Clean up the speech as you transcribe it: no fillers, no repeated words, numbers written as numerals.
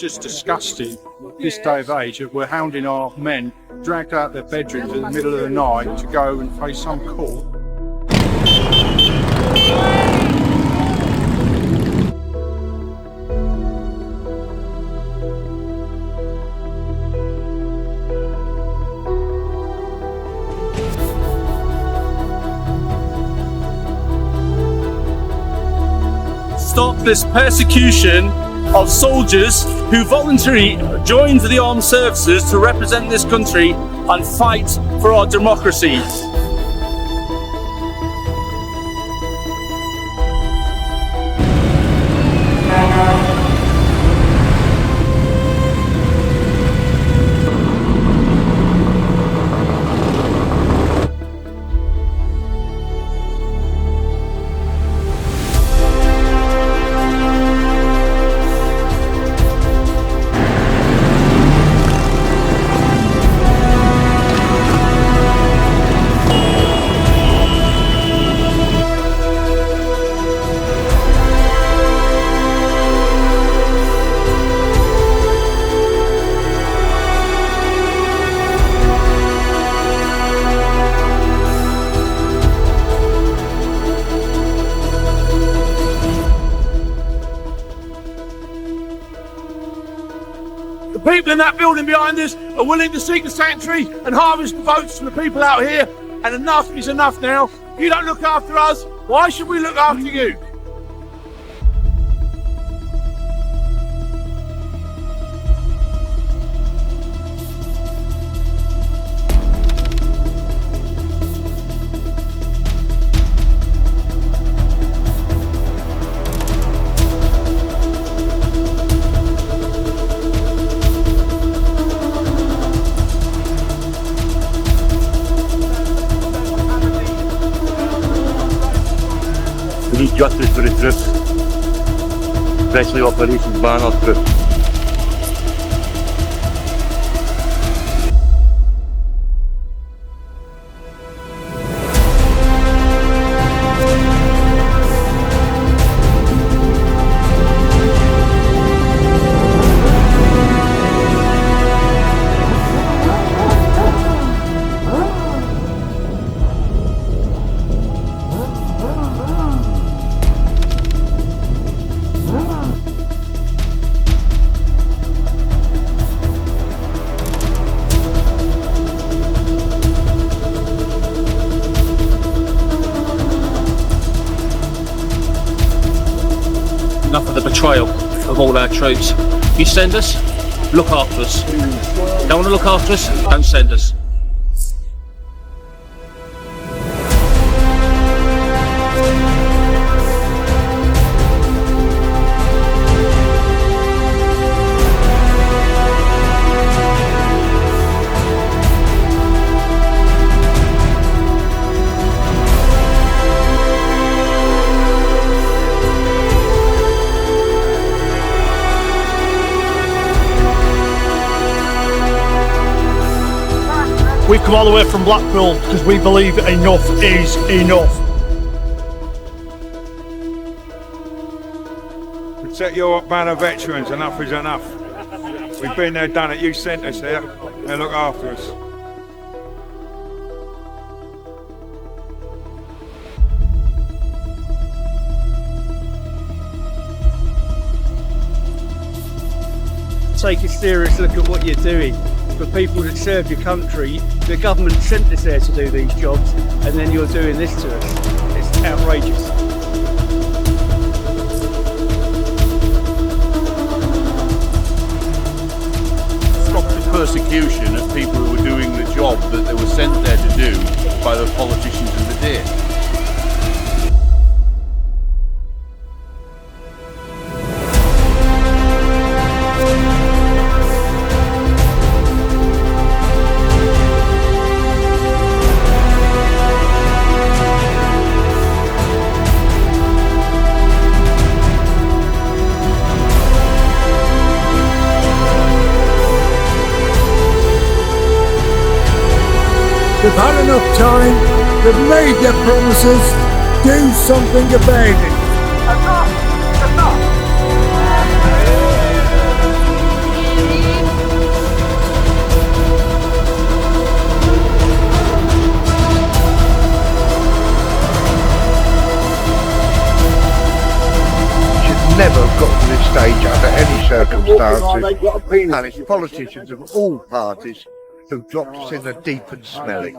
just disgusting, this day of age, that we're hounding our men, dragged out their bedrooms in the middle of the night to go and face some court. Stop this persecution of soldiers who voluntarily joined the armed services to represent this country and fight for our democracy. The people in that building behind us are willing to seek the sanctuary and harvest the votes from the people out here, and enough is enough now. If you don't look after us, why should we look after you? We need justice for the troops, especially Operation Banner troops. Enough of the betrayal of all our troops. You send us, look after us. Don't want to look after us, don't send us. We've come all the way from Blackpool because we believe enough is enough. Protect your banner veterans, enough is enough. We've been there, done it, you sent us here, now look after us. Take a serious look at what you're doing. For people that serve your country, the government sent us there to do these jobs, and then you're doing this to us. It's outrageous. Stop the persecution of people who were doing the job that they were sent there to do by the politicians of the day. They've had enough time, they've made their promises, do something about it. Enough! Enough! circumstances, and it's politicians of all parties who dropped us in the deep and smelly.